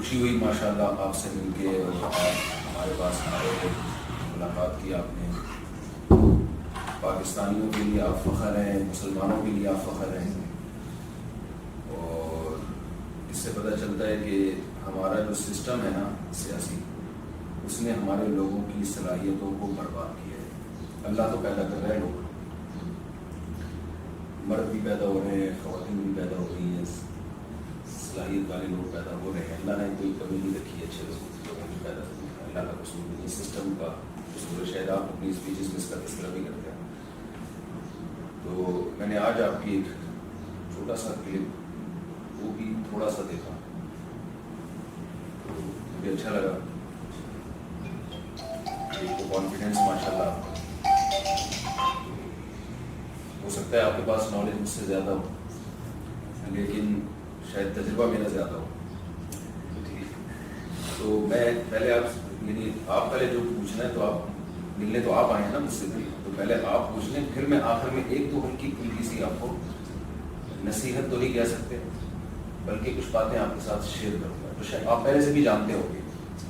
خوشی ہوئی ماشاءاللہ آپ سے مل کے، اور آپ ہمارے پاس آئے، ملاقات کی آپ نے۔ پاکستانیوں کے لیے آپ فخر ہیں، مسلمانوں کے لیے آپ فخر ہیں، اور اس سے پتہ چلتا ہے کہ ہمارا جو سسٹم ہے نا سیاسی، اس نے ہمارے لوگوں کی صلاحیتوں کو برباد کیا ہے۔ اللہ تو پیدا کر رہا ہے، لوگ مرد بھی پیدا ہو رہے ہیں، خواتین بھی پیدا ہو رہی ہیں، صلاحیت والے لوگ پیدا ہو رہے ہیں۔ اللہ نے کوئی کمی نہیں رکھی ہے اچھے لوگوں کی پیدا کرنے کا، اللہ کا قصور نہیں، سسٹم کا قصور ہے۔ شاید آپ اپنی اسپیچز میں اس کا تذکرہ بھی کرتے ہیں۔ تو میں نے آج آپ کی ایک چھوٹا سا کلپ، وہ بھی تھوڑا سا دیکھا، تو مجھے اچھا لگا۔ ایک تو کانفیڈنس ماشاءاللہ آپ کا، ہو سکتا ہے آپ کے پاس نالج مجھ سے زیادہ ہو، لیکن شاید تجربہ میرا زیادہ ہو۔ تو میں پہلے آپ پہلے جو پوچھنا ہے تو آپ ملنے تو آپ آئے ہیں نا مجھ سے بھی، تو پہلے آپ پوچھ لیں، پھر میں آخر میں ایک دو ہلکی پھلکی سی آپ کو نصیحت تو نہیں کہہ سکتے، بلکہ کچھ باتیں آپ کے ساتھ شیئر کروں گا، تو شاید آپ پہلے سے بھی جانتے ہوں گے۔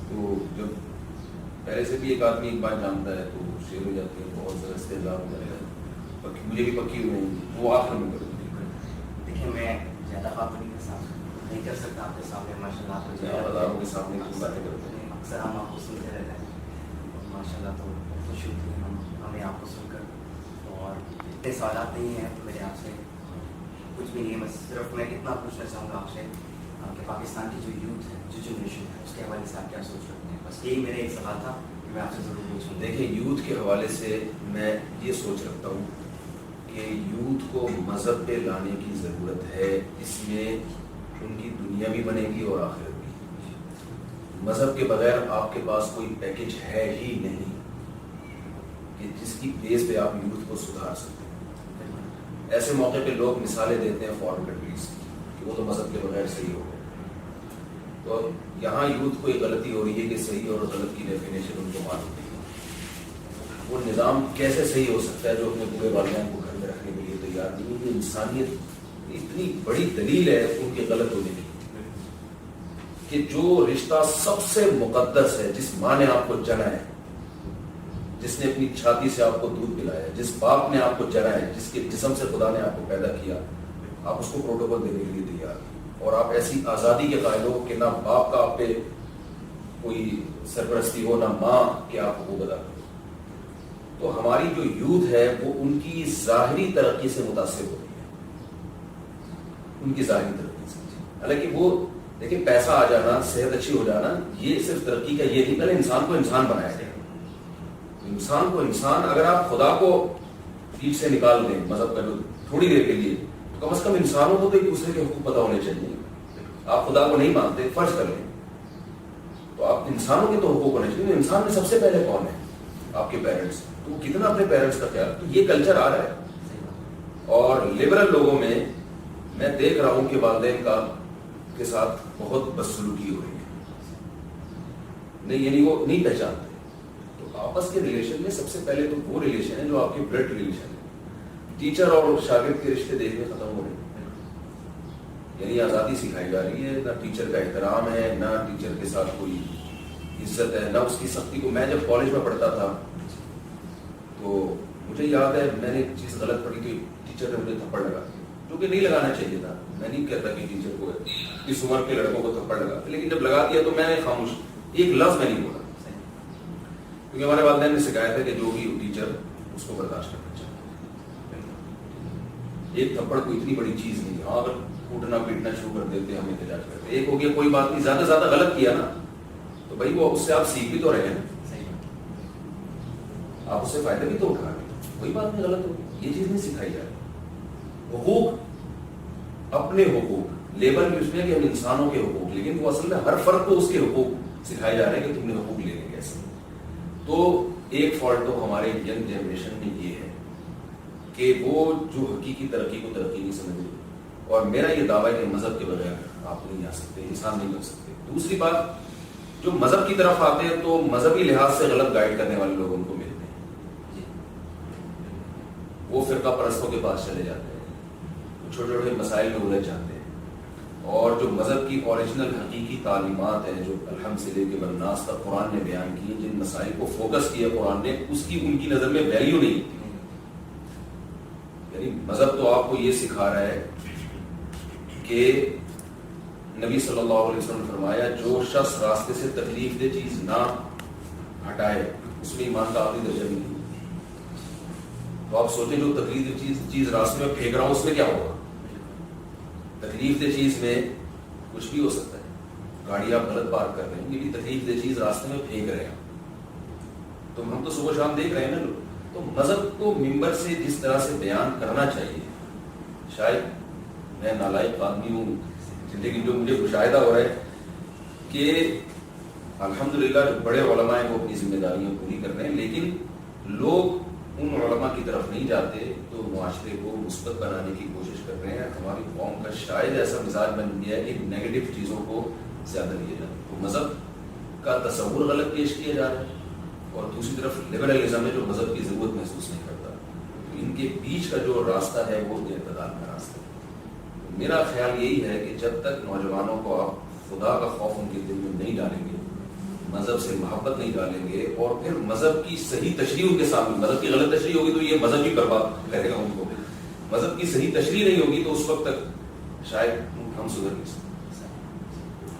تو جب پہلے سے بھی ایک آدمی ایک بات جانتا ہے تو شیئر ہو جاتی ہے، بہت زیادہ استعداد ہو جائے گا، مجھے بھی پکی ہوئی ہیں، وہ آخر میں کروں گا۔ دیکھیں میں زیادہ بات نہیں کر سکتا آپ کے سامنے، ماشاء اللہ آپ ہزاروں کے سامنے کچھ باتیں کرتے ہیں، اکثر ہم آپ کو سنتے رہتے ہیں، ماشاء اللہ تو بہت خوشی ہوتی ہے ہمیں آپ کو سن کر۔ اور اتنے سوالات نہیں ہیں میرے آپ سے، کچھ بھی نہیں ہے، بس صرف میں اتنا پوچھنا چاہوں گا آپ سے کہ پاکستان کی جو یوتھ ہے، جو جنریشن ہے، اس کے حوالے سے آپ کیا سوچ رکھتے ہیں؟ بس یہی میرا ایک سوال تھا کہ میں آپ سے ضرور پوچھوں۔ دیکھیں یوتھ کے حوالے سے میں یہ سوچ رکھتا ہوں کہ یوتھ کو مذہب پہ لانے کی ضرورت ہے، اس میں ان کی دنیا بھی بنے گی اور آخرت بھی۔ مذہب کے بغیر آپ کے پاس کوئی پیکج ہے ہی نہیں کہ جس کی بیس پہ آپ یوتھ کو سدھار سکتے ہیں۔ ایسے موقع پہ لوگ مثالیں دیتے ہیں فارن کنٹریز کہ وہ تو مذہب کے بغیر صحیح ہو گئے، تو یہاں یوتھ کو یہ غلطی ہو رہی ہے کہ صحیح اور غلط کی ڈیفینیشن ان کو معلوم نہیں ہے۔ وہ نظام کیسے صحیح ہو سکتا ہے جو اپنے بوڑھے والدین کو گھر میں رکھنے کے لیے تیار نہیں ہے؟ یہ انسانیت اتنی بڑی دلیل ہے ان کے غلط ہونے کی کہ جو رشتہ سب سے مقدس ہے، جس ماں نے آپ کو جنا ہے، جس نے اپنی چھاتی سے آپ کو دودھ پلایا ہے، جس باپ نے آپ کو جنا ہے، جس کے جسم سے خدا نے آپ کو پیدا کیا، آپ اس کو پروٹوکول دینے کے لیے تیار ہیں، اور آپ ایسی آزادی کے قائل ہو کہ نہ باپ کا آپ پہ کوئی سرپرستی ہو، نہ ماں کہ آپ کو ادا کرو۔ تو ہماری جو یوتھ ہے وہ ان کی ظاہری ترقی سے متاثر ہو رہی ہے، ان کی ظاہری ترقی سے۔ حالانکہ وہ دیکھیں پیسہ آ جانا، صحت اچھی ہو جانا، یہ صرف ترقی کا یہ نہیں، پہلے انسان کو انسان بنایا جائے۔ انسان کو انسان، اگر آپ خدا کو پیٹ سے نکال دیں مذہب کا جو تھوڑی دیر کے لیے، تو کم از کم انسانوں کو تو ایک دوسرے کے حقوق پتہ ہونے چاہیے۔ آپ خدا کو نہیں مانتے، فرض کر لیں، تو آپ انسانوں کے تو حقوق ہونے چاہیے۔ انسان میں سب سے پہلے کون ہے؟ آپ کے پیرنٹس، تو وہ کتنا اپنے پیرنٹس کا خیال، تو یہ کلچر آ رہا ہے۔ اور لبرل لوگوں میں دیکھ رہا ہوں کہ والدین کے ساتھ بہت بدسلوکی ہو رہی ہے، نہیں یعنی وہ نہیں پہچانتے۔ تو آپس کے ریلیشن میں سب سے پہلے تو وہ ریلیشن ہے جو آپ کے بلڈ ریلیشن ہے۔ ٹیچر اور شاگرد کے رشتے دیکھنے ختم ہو رہے ہیں، یعنی آزادی سکھائی جا رہی ہے، نہ ٹیچر کا احترام ہے، نہ ٹیچر کے ساتھ کوئی عزت ہے، نہ اس کی سختی کو۔ میں جب کالج میں پڑھتا تھا تو مجھے یاد ہے میں نے ایک چیز غلط پڑھی تو ٹیچر نے مجھے تھپڑ لگا دیا، جو کہ نہیں لگانا چاہیے تھا۔ میں نہیں کہتا کہ ٹیچر کو اس عمر کے لڑکوں کو تھپڑ لگا، لیکن جب لگا دیا تو میں نے خاموش، ایک لفظ میں نہیں بولا، کیونکہ ہمارے والدین نے سکھایا تھا کہ جو بھی ٹیچر اس کو برداشت کرنا چاہیے۔ ایک تھپڑ کوئی اتنی بڑی چیز نہیں ہے، ہاں اگر کوٹنا پیٹنا شروع کر دیتے ہم احتجاج کرتے، ایک ہو گیا کوئی بات نہیں، زیادہ زیادہ غلط کیا نا تو بھائی وہ اس سے آپ سیکھ بھی تو رہے ہیں، آپ اس سے فائدہ بھی تو اٹھا رہے ہیں، کوئی بات نہیں غلط ہوگی، یہ چیز نہیں سکھائی جا رہی۔ حقوق، اپنے حقوق، لیبر بھی اس میں کہ ہم انسانوں کے حقوق، لیکن وہ اصل میں ہر فرد کو اس کے حقوق سکھائے جا رہے ہیں کہ تم نے حقوق لینے کیسے۔ تو ایک فالٹ تو ہمارے ینگ جنریشن میں یہ ہے کہ وہ جو حقیقی ترقی کو ترقی نہیں سمجھ رہی، اور میرا یہ دعویٰ ہے کہ مذہب کے بغیر آپ نہیں آ سکتے، انسان نہیں بن سکتے۔ دوسری بات، جو مذہب کی طرف آتے ہیں تو مذہبی لحاظ سے غلط گائیڈ کرنے والے لوگ ان کو ملتے ہیں، وہ فرقہ پرستوں کے پاس چلے جاتے ہیں، چھوٹے چھوٹے مسائل میں الجھ جاتے ہیں، اور جو مذہب کی اوریجنل حقیقی تعلیمات ہیں جو الحمد سے لے کے والناس تک قرآن نے بیان کی، جن مسائل کو فوکس کیا قرآن نے، اس کی ان کی نظر میں ویلیو نہیں ہوتی. یعنی مذہب تو آپ کو یہ سکھا رہا ہے کہ نبی صلی اللہ علیہ وسلم نے فرمایا جو شخص راستے سے تکلیف دہ چیز نہ ہٹائے اس میں ایمان کا آخری درجہ بھی نہیں. تو آپ سوچیں جو تکلیف دہ چیز راستے میں پھینک رہا ہوں اس میں کیا ہوگا؟ تکلیف دہ چیز میں کچھ بھی ہو سکتا ہے. گاڑی آپ غلط پارک کر رہے ہیں، یہ بھی تکلیف دہ چیز راستے میں پھینک رہے ہیں. تو ہم تو صبح شام دیکھ رہے ہیں نا لوگ. تو مذہب کو ممبر سے جس طرح سے بیان کرنا چاہیے، شاید میں نالائق آدمی ہوں لیکن جو مجھے مشاہدہ ہو رہا ہے کہ الحمدللہ جو بڑے علماء ہیں وہ اپنی ذمہ داریاں پوری کر رہے ہیں، لیکن لوگ ان علماء کی طرف نہیں جاتے تو معاشرے کو مثبت بنانے کی کوشش کر رہے ہیں. ہماری قوم کا شاید ایسا مزاج بن گیا ہے کہ نیگیٹو چیزوں کو زیادہ لیا جاتا ہے. تو مذہب کا تصور غلط پیش کیا جا رہا ہے، اور دوسری طرف لبرلزم ہے جو مذہب کی ضرورت محسوس نہیں کرتا. ان کے بیچ کا جو راستہ ہے وہ اعتدال کا راستہ ہے. میرا خیال یہی ہے کہ جب تک نوجوانوں کو آپ خدا کا خوف ان کے دل میں نہیں ڈالیں گے، مذہب سے محبت نہیں ڈالیں گے، اور پھر مذہب کی صحیح تشریح ان کے سامنے، مذہب کی غلط تشریح ہوگی تو یہ مذہب ہی برباد کرے گا ان کو. مذہب کی صحیح تشریح نہیں ہوگی تو اس وقت تک شاید ہم سدھر نہیں سکتے.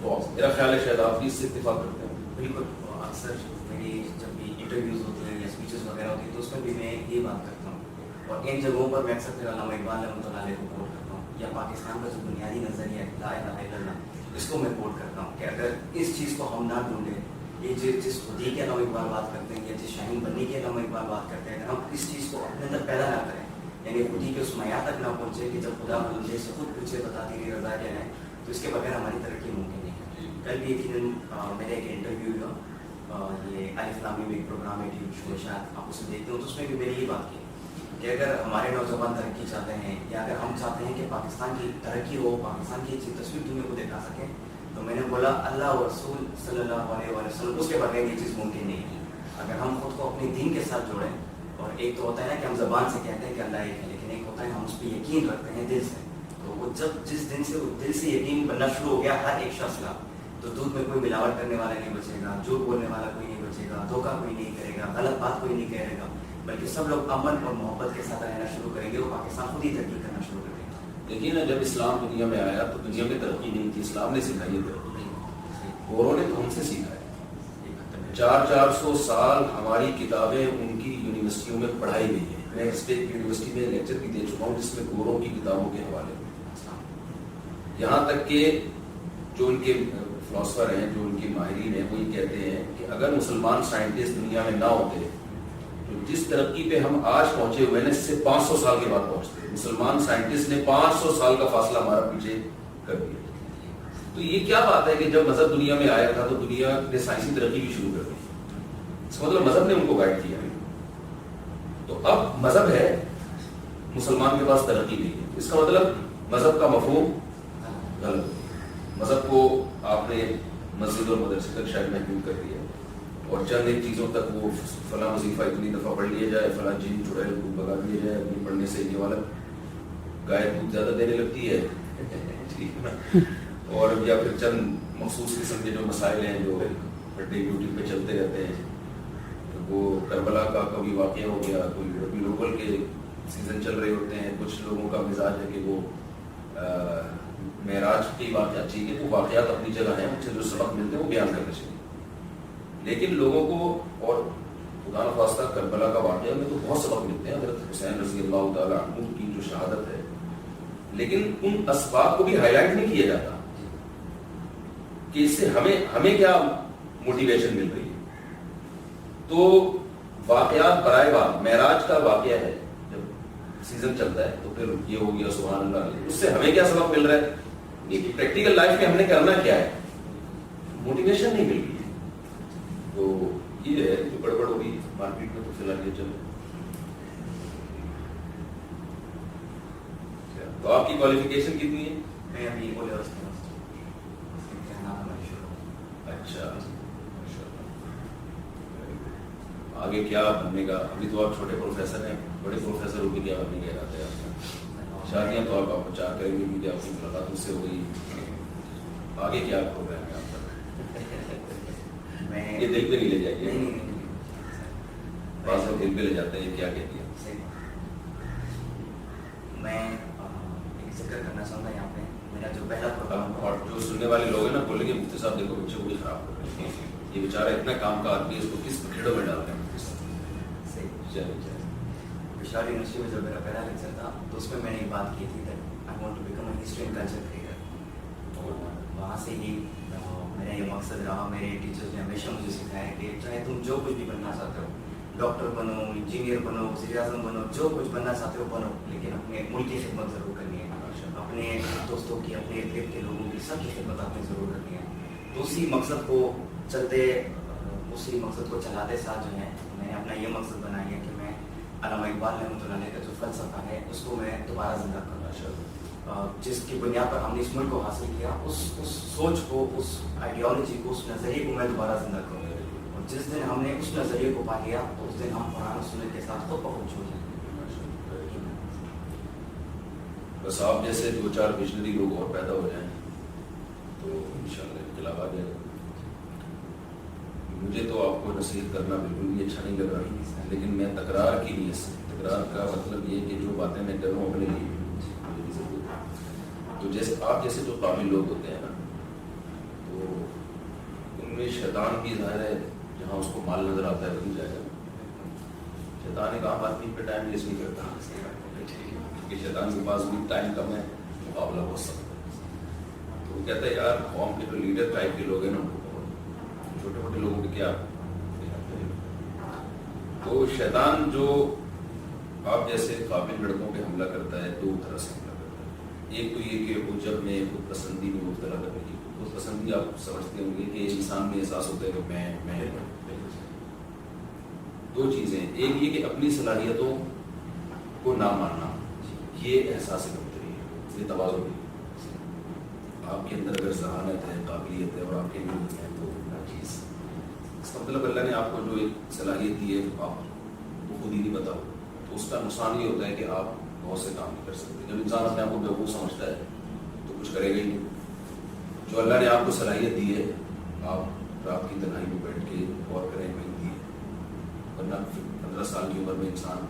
تو میرا خیال ہے شاید آپ بھی اس سے اتفاق کرتے ہیں. بالکل. اکثر میری جب بھی انٹرویوز ہوتے ہیں یا اسپیچز وغیرہ ہوتی ہیں تو اس میں بھی میں یہ بات کرتا ہوں، اور ان جگہوں پر میں اکثر علامہ اقبال رحمۃ اللہ علیہ کو کوٹ کرتا ہوں، یا پاکستان کا جو بنیادی نظریہ ہے لا الہ الا اللہ، اس کو میں کوٹ کرتا ہوں کہ اگر اس چیز کو ہم نہ ڈھونڈیں، یہ جس خودی کے علامہ اقبال بات کرتے ہیں یا جس شاہین بنی کے علامہ اقبال بات کرتے ہیں، اگر ہم اس چیز کو اپنے اندر پیدا نہ کریں، یعنی خودی کے اس معیار تک نہ پہنچے کہ جب خدا بندے سے خود پوچھے بتا تیری رضا کیا ہے، تو اس کے بغیر ہماری ترقی ممکن نہیں ہے. کل بھی یقیناً میرا ایک انٹرویو ہوا، یہ الف لامی میں ایک پروگرام ہے ٹی وی شو، شاید آپ اسے دیکھتے ہو، تو اس میں بھی میں نے یہ بات کی کہ اگر ہمارے نوجوان ترقی چاہتے ہیں یا اگر ہم چاہتے ہیں کہ پاکستان کی ترقی ہو، پاکستان کی اچھی تصویر دنیا کو دکھا سکیں، تو میں نے بولا اللہ و رسول صلی اللہ علیہ وسلم، اس کے بغیر یہ چیز ممکن نہیں ہے. اگر ہم خود کو اپنے دین کے ساتھ جوڑیں، اور ایک تو ہوتا ہے نا کہ ہم زبان سے کہتے ہیں کہ اللہ ایک ہے، لیکن ایک ہوتا ہے ہم اس پہ یقین رکھتے ہیں دل سے. تو وہ جب جس دن سے وہ دل سے یقین بننا شروع ہو گیا ہر ایک شخص کا، تو دودھ میں کوئی ملاوٹ کرنے والا نہیں بچے گا، جھوٹ بولنے والا کوئی نہیں بچے گا، دھوکہ کوئی نہیں کرے گا، غلط بات کوئی نہیں کہے گا، بلکہ سب لوگ امن اور محبت کے ساتھ رہنا شروع کریں گے، وہ پاکستان خود ہی ترقی کرنا شروع کر دے گا. دیکھیے نا، جب اسلام دنیا میں آیا تو دنیا میں ترقی نہیں تھی، اسلام نے سکھائی ہے ترقی. گوروں نے تو ہم سے سیکھا ہے. 400 سال ہماری کتابیں ان کی یونیورسٹیوں میں پڑھائی گئی ہیں. میں اس پہ ایک یونیورسٹی میں لیکچر بھی دے چکا ہوں جس میں گوروں کی کتابوں کے حوالے میں، یہاں تک کہ جو ان کے فلاسفر ہیں، جو ان کے ماہرین ہیں، وہ یہ کہتے ہیں کہ اگر مسلمان سائنٹسٹ دنیا میں نہ ہوتے تو جس ترقی پہ ہم آج پہنچے ہوئے ہیں اس سے 500 سال کے بعد پہنچتے. مسلمان سائنٹسٹ نے 500 سال کا فاصلہ ہمارا پیچھے کر دیا. تو یہ کیا بات ہے کہ جب مذہب دنیا میں آیا تھا تو دنیا نے سائنسی ترقی بھی شروع کر دی. اس کا مطلب مذہب نے ان کو گائیڈ کیا. تو اب مذہب ہے، مسلمان کے پاس ترقی نہیں ہے، اس کا مطلب مذہب کا مفہوم غلط ہے. مذہب کو آپ نے مسجد اور مدرسے تک شاید محدود کر دیا، اور چند ایک چیزوں تک وہ فلاں وظیفہ اتنی دفعہ پڑھ لیا جائے، فلاں جن چڑیل کو بگا دیا جائے، اپنی پڑھنے سے یہ والا گائے دودھ زیادہ دینے لگتی ہے ٹھیک ہے، اور یا پھر چند مخصوص قسم کے جو مسائل ہیں جو ڈے یوٹیوب پہ چلتے رہتے ہیں. وہ کربلا کا کبھی واقعہ ہو گیا، کوئی ربی لوکل کے سیزن چل رہے ہوتے ہیں. کچھ لوگوں کا مزاج ہے کہ وہ معراج کی واقعات چاہیے، وہ واقعات اپنی جگہ ہیں، ان سے جو سبق ملتے ہیں وہ بیان کرنے چاہیے. لیکن لوگوں کو، اور خدا نخواستہ کربلا کا واقعہ میں تو بہت سبق ملتے ہیں، حضرت حسین رضی اللہ تعالیٰ عنہ کی جو شہادت ہے، لیکن ان اسباب کو بھی ہائی لائٹ نہیں کیا جاتا کہ اس سے ہمیں کیا موٹیویشن مل رہی ہے. تو واقعات برائے بات، معراج کا واقعہ ہے، جب سیزن چلتا ہے تو پھر یہ ہو گیا سبحان اللہ، اس سے ہمیں کیا سبق مل رہا ہے؟ یہ پریکٹیکل لائف میں ہم نے کرنا کیا ہے، موٹیویشن نہیں مل رہی ہے. تو یہ ہے جو گڑبڑ ہوگی مارکیٹ میں. تو فی الحال یہ چلے. تو آپ کی کوالیفیکیشن کتنی ہے؟ میں ابھی اچھا، آگے کیا بننے کا؟ ابھی تو آپ چھوٹے پروفیسر ہیں، بڑے پروفیسر ہو کے کیا بننے کا ارادہ ہے آپ کا؟ شادیاں تو آپ چاہ کریں گے کہ آپ کی ملاقات اس سے ہوئی، آگے کیا پروگرام ہے آپ کا؟ میں یہ دل پہ نہیں لے جائیے، نہیں بعض لوگ دل پہ لے جاتے ہیں، یہ کیا کہتی ہے؟ میں ایک ذکر کرنا چاہوں گا یہاں پہ، میرا جو پہلا پروگرام اور جو سننے والے لوگ ہیں نا بولیں گے مفتی صاحب دیکھو بچے کو بھی خراب کر رہے ہیں، یہ بیچارہ اتنا کام کا آدمی ہے، اس کو کس پکڑوں میں ڈالتے ہیں مفتی صاحب؟ چلیے وشال یونیورسٹی میں جو میرا پہلا لیکچر تھا تو اس میں نے ایک بات کی تھی کہ I want to become a history and culture career, اور وہاں سے ہی میرا یہ مقصد رہا. میرے ٹیچرز نے ہمیشہ مجھے سکھایا کہ چاہے تم جو کچھ بھی بننا چاہتے ہو، ڈاکٹر بنو، انجینئر بنو، وزیر اعظم بنو، جو کچھ بننا چاہتے ہو بنو، لیکن اپنے ملک کی خدمت ضرور کرنی ہے، اپنے دوستوں کی، اپنے ارد گرد کے لوگوں کی، سب کی خدمت آپ نے ضرور کرنی ہے. تو اسی مقصد کو چلتے، اسی مقصد کو چلاتے ساتھ جو ہے میں نے اپنا یہ مقصد بنایا ہے کہ میں علامہ اقبال رحمۃ اللہ علیہ کا جو فلسفہ ہے اس کو میں دوبارہ زندہ کرنا چاہتا، جس کی بنیاد پر ہم نے اس ملک کو حاصل کیا، اس سوچ کو، اس آئیڈیالوجی کو، اس نظریے کو میں دوبارہ زندہ کروں. اور جس دن ہم نے اس نظریے کو پا لیا تو اس دن ہم قرآن و سنت کے ساتھ خود بخود ہو جائیں. بس آپ جیسے دو چار مشنری لوگ اور پیدا ہو جائیں تو انشاءاللہ انقلاب آ جائے گا. مجھے تو آپ کو نصیحت کرنا بالکل بھی اچھا نہیں لگ رہا، لیکن میں تکرار کی نیت سے، تکرار کا مطلب یہ کہ جو باتیں میں کروں اپنے لیے مجھے بھی ضرورت ہے. تو جیسے آپ جیسے جو قابل لوگ ہوتے ہیں نا، تو ان میں شیطان بھی ظاہر ہے جہاں اس کو مال نظر آتا ہے وہیں جائے گا. شیطان ایک عام آدمی پہ ٹائم ویسٹ نہیں کرتا، کیونکہ شیطان کے پاس بھی ٹائم کم ہے، مقابلہ ہو سکتا ہے. تو وہ کہتا ہے یار قوم کے جو لیڈر ٹائپ کے لوگ ہیں نا، چھوٹے موٹے لوگوں کے کیا. تو شیطان جو آپ جیسے قابل لڑکوں پہ حملہ کرتا ہے دو طرح سے حملہ کرتا ہے. ایک تو یہ کہ حجت میں، خود پسندی میں مبتلا کرنے کی. خود پسندی آپ سمجھتے ہوں گے کہ انسان میں احساس ہوتا ہے کہ میں دو چیزیں، ایک یہ کہ اپنی صلاحیتوں کو نہ ماننا، یہ احساس کمتری ہے، یہ تواضع ہے. آپ کے اندر اگر ذہانت ہے، قابلیت ہے اور آپ کے لیے ہے تو چیز اس کا مطلب اللہ نے آپ کو جو ایک صلاحیت دی ہے آپ وہ خود ہی نہیں بتاؤ، تو اس کا نقصان یہ ہوتا ہے کہ آپ بہت سے کام نہیں کر سکتے. جب انسان اپنے آپ کو بیوقوف سمجھتا ہے تو کچھ کرے گا ہی نہیں. جو اللہ نے آپ کو صلاحیت دی ہے، آپ رات کی تنہائی میں بیٹھ کے غور کریں وہی دی ہے. ورنہ 15 سال کی عمر میں انسان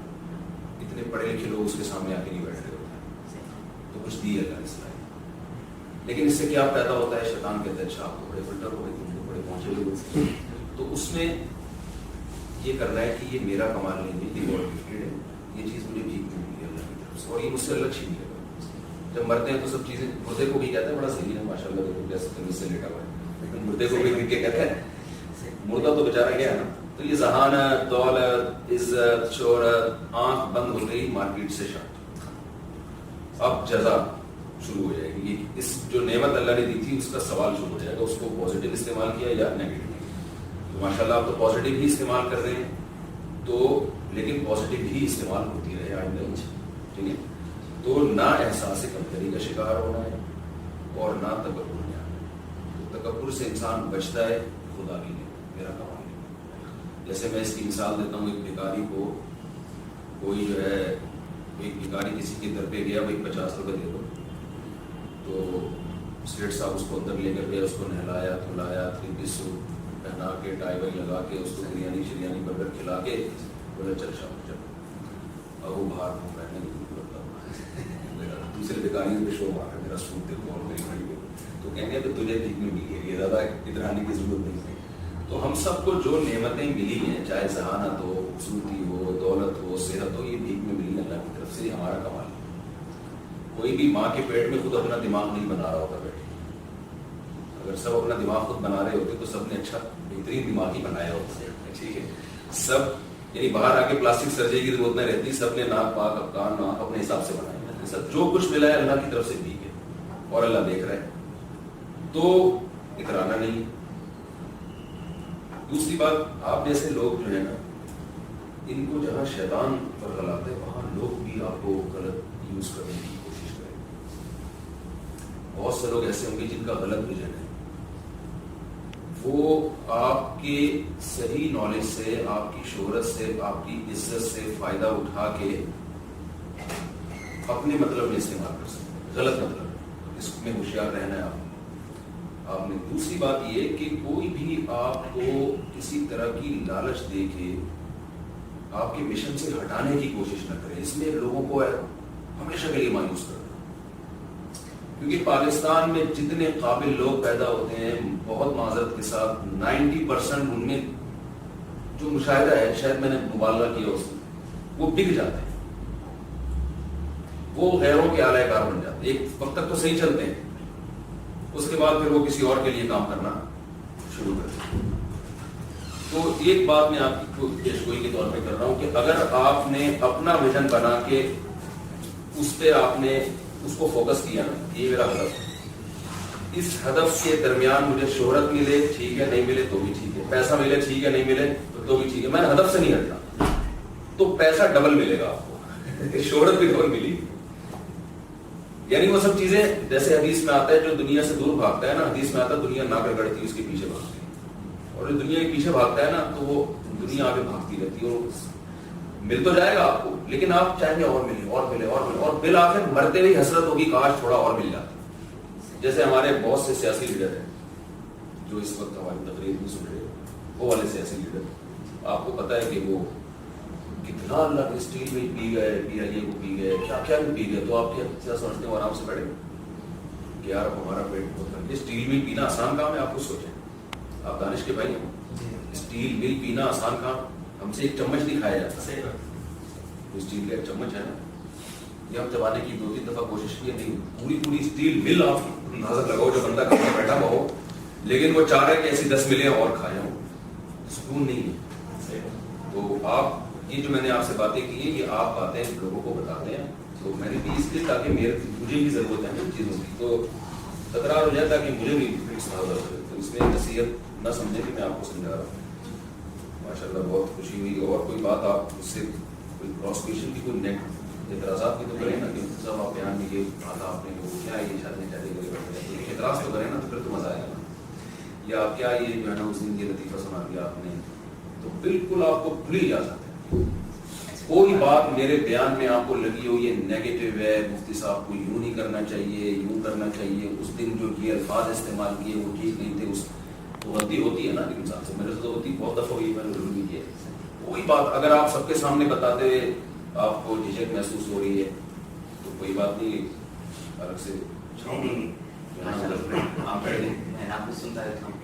اتنے پڑھے لکھے لوگ اس کے سامنے آ کے نہیں بیٹھ رہے ہوتے ہیں، تو کچھ دی ہے اللہ نے صلاحیت. لیکن اس سے کیا پیدا ہوتا ہے؟ شیطان کہتا ہے اچھا آپ کو بڑے فلٹر ہو گئے، تم کو بڑے پہنچے لوگ. تو اس میں یہ کر رہا ہے کہ یہ میرا کمال نہیں ہے، یہ گاڈ گفٹڈ ہے، یہ چیز مجھے ٹھیک نہیں ملی اللہ کی طرف سے، اور یہ مجھ سے اللہ چھین لے گا. جب مرتے ہیں تو سب چیزیں، مردے کو بھی کہتا ہے بڑا صحیح ہے ماشاء اللہ دیکھو کیسے تمیز سے لیٹا ہوا ہے، لیکن مردے کو بھی کے کہتا ہے مردہ تو بیچارہ گیا نا. تو یہ ذہانت، دولت، عزت، شہرت، آنکھ بند ہو گئی، مارکیٹ سے شاٹ، اب جزا شروع ہو جائے گی. اس جو نعمت اللہ نے دی تھی اس کا سوال شروع ہو جائے گا، اس کو پازیٹیو استعمال کیا یا نیگیٹو. تو ماشاء اللہ آپ تو پازیٹیو ہی استعمال کر رہے ہیں، تو لیکن پازیٹیو ہی استعمال ہوتی رہے آئندہ. ٹھیک ہے. تو نہ احساس کمتری کا شکار ہونا ہے اور نہ تکبر میں آنا ہے. تو تکبر سے انسان بچتا ہے، خدا کی نہیں، میرا کمال نہیں. جیسے میں اس کی مثال دیتا ہوں، ایک بھکاری کو کوئی جو ہے، ایک بھکاری کسی کے در پہ گیا، بھائی 50 روپے دے دو. تو سیٹ صاحب اس کو اندر لے کر گیا، اس کو نہلایا دھلایا، 3 پیس سوٹ پہنا کے، ٹائی وائی لگا کے، اس کو بریانی شریانی برگر کھلا کے بولے چل شام چل. اب وہ باہر ہوں میں نہیں دوسرے بھکاریوں پہ شو مارا میرا سوٹ دیکھو اور میری گھڑی دیکھو، تو کہیں گے تو تجھے ٹھیک میں ملی ہے، یہ زیادہ ادھرانے کی ضرورت نہیں ہے. تو ہم سب کو جو نعمتیں ملی ہیں، چاہے ذہانت ہو، خوبصورتی ہو، دولت ہو، صحت ہو، یہ بھیک میں ملی ہے اللہ کی طرف سے، یہ ہمارا کمال ہے. کوئی بھی ماں کے پیٹ میں خود اپنا دماغ نہیں بنا رہا ہوتا بیٹھے. اگر سب اپنا دماغ خود بنا رہے ہوتے تو سب نے اچھا بہترین دماغ ہی بنایا ہوتا ہے. ٹھیک ہے. سب یعنی باہر آ کے پلاسٹک سرجری کی ضرورت نہ رہتی، سب نے ناک پاک افغان ناک اپنے حساب سے بنائے. سب جو کچھ ملا ہے اللہ کی طرف سے ٹھیک ہے اور اللہ دیکھ رہا ہے، تو اترانا نہیں. دوسری بات، آپ جیسے لوگ جو ہے نا، ان کو جہاں شیطان پر غلاتے ہیں وہاں لوگ بھی آپ کو غلط یوز کرنے کی کوشش کریں. بہت سے لوگ ایسے ہوں گے جن کا غلط ویژن ہے، وہ آپ کے صحیح نالج سے، آپ کی شہرت سے، آپ کی عزت سے فائدہ اٹھا کے اپنے مطلب میں استعمال کر سکتے ہیں. غلط مطلب، اس میں ہوشیار رہنا ہے. آپ آپ نے دوسری بات یہ کہ کوئی بھی آپ کو کسی طرح کی لالچ دے کے آپ کے مشن سے ہٹانے کی کوشش نہ کرے. اس میں لوگوں کو ہمیشہ کے لیے مایوس کرتا ہے، کیونکہ پاکستان میں جتنے قابل لوگ پیدا ہوتے ہیں بہت معذرت کے ساتھ 90% ان میں جو مشاہدہ ہے، شاید میں نے مبالغہ کیا اس میں، وہ بک جاتے ہیں، وہ غیروں کے اعلی کار بن جاتے ہیں. ایک وقت تک تو صحیح چلتے ہیں، اس کے بعد پھر وہ کسی اور کے لیے کام کرنا شروع کرتے ہیں. تو ایک بات میں آپ کو پیشگوئی کے طور پہ کر رہا ہوں کہ اگر آپ نے اپنا ویژن بنا کے اس پہ آپ نے اس کو فوکس کیا نا، یہ میرا ہدف ہے، اس ہدف کے درمیان مجھے شہرت ملے ٹھیک ہے، نہیں ملے تو بھی ٹھیک ہے، پیسہ ملے ٹھیک ہے، نہیں ملے تو بھی ٹھیک ہے، میں ہدف سے نہیں ہٹتا تو پیسہ ڈبل ملے گا آپ کو شہرت بھی ڈبل ملی. یعنی وہ سب چیزیں جیسے حدیث میں آتا ہے جو دنیا سے دور بھاگتا ہے نا، حدیث میں آتا ہے دنیا نہ گڑگڑتی اس کے پیچھے بھاگتی ہے، اور جو دنیا کے پیچھے بھاگتا ہے نا تو وہ دنیا آگے بھاگتی رہتی ہے. اور مل تو جائے گا آپ کو، لیکن آپ چاہیں گے اور ملے اور ملے اور ملے، اور بالآخر مرتے ہوئی حسرت ہوگی کاش تھوڑا اور مل جاتا. جیسے ہمارے بہت سے سیاسی لیڈر ہیں جو اس وقت ہماری تقریر میں سن رہے ہیں، وہ والے سیاسی لیڈر آپ کو پتا ہے کہ وہ کتنا اللہ کے اسٹیل میں پی گئے، پی آئی اے کو پی گئے، کیا کیا بھی پی گئے. تو آپ کیا سمجھتے ہیں آرام سے بیٹھے کہ یار اب ہمارا پیٹ بہت کر کے اسٹیل مل پینا آسان کام ہے. آپ کو سوچیں، آپ دانش کے بھائی ہیں، اسٹیل مل پینا آسان کام، ہم سے ایک چمچ نہیں کھایا جاتا. اسٹیل کا ایک چمچ ہے نا، یہ ہم چبانے کی 2-3 دفعہ کوشش کی نہیں، پوری اسٹیل مل آپ نظر لگاؤ جو بندہ کہیں بیٹھا ہوا ہو، لیکن وہ چاہ رہے کہ ایسی 10 ملیں اور کھائے ہوں، سکون نہیں ہے. تو آپ یہ جو میں نے آپ سے باتیں کی ہیں، یہ آپ باتیں لوگوں کو بتاتے ہیں. تو میں نے بھی اس لیے تاکہ مجھے بھی ضرورت ہے ان چیزوں کی، تو تکرار ہو جائے تاکہ مجھے بھی تو اس میں نصیحت نہ سمجھیں کہ میں آپ کو سمجھا رہا ہوں. ماشاء اللہ بہت خوشی ہوئی. اور کوئی بات آپ اس سے کوئی پروسیکیوشن کی کوئی نیٹ اعتراضات بھی تو کریں نا، کہ سب آپ بیان میں یہ کہا آپ نے وہ کیا یہ شادی کرے اعتراض تو کریں نا، تو پھر تو مزہ آئے گا نا. یا آپ کیا یہ جو ہے نا اس دن یہ لطیفہ سنا دیا آپ نے، تو بالکل آپ کو کھلی اجازت ہے. کوئی بات میرے بیان میں آپ کو لگی ہو یہ نیگیٹو ہے، مفتی صاحب کو یوں نہیں کرنا چاہیے، یوں کرنا چاہیے، اس دن جو یہ الفاظ استعمال کیے وہ ٹھیک نہیں تھے، اس تو غلطی ہوتی ہے نا انسان سے. میرے سے تو ہوتی بہت دفعہ ہوئی، میں نے ضرور بھی کیا. کوئی بات اگر آپ سب کے سامنے بتاتے ہوئے آپ کو جھجک محسوس ہو رہی ہے تو کوئی بات نہیں، الگ سے میں آپ کو سنتا رہتا ہوں.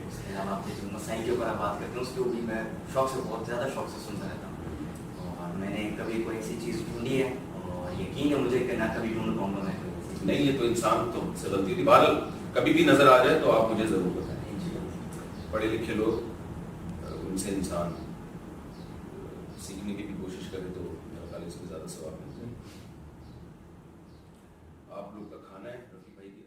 آپ جو مسائل کے اوپر آپ بات کرتے ہیں اس کو بھی میں شوق سے، بہت زیادہ شوق سے سنتا رہتا ہوں. اور میں نے کبھی کوئی ایسی چیز ڈھونڈی ہے اور یقین ہے مجھے کہ نہ کبھی ڈھونڈ پاؤں گا میں. نہیں، یہ تو انسان تو سے غلطی ہوتی. بہرحال کبھی بھی نظر آ جائے تو آپ مجھے ضرور بتائیں. پڑھے لکھے لوگ ان سے انسان سیکھنے کی بھی کوشش کرے تو میرا خیال اس میں زیادہ ثواب ملتا ہے. آپ لوگ کا کھانا ہے رفیع بھائی کی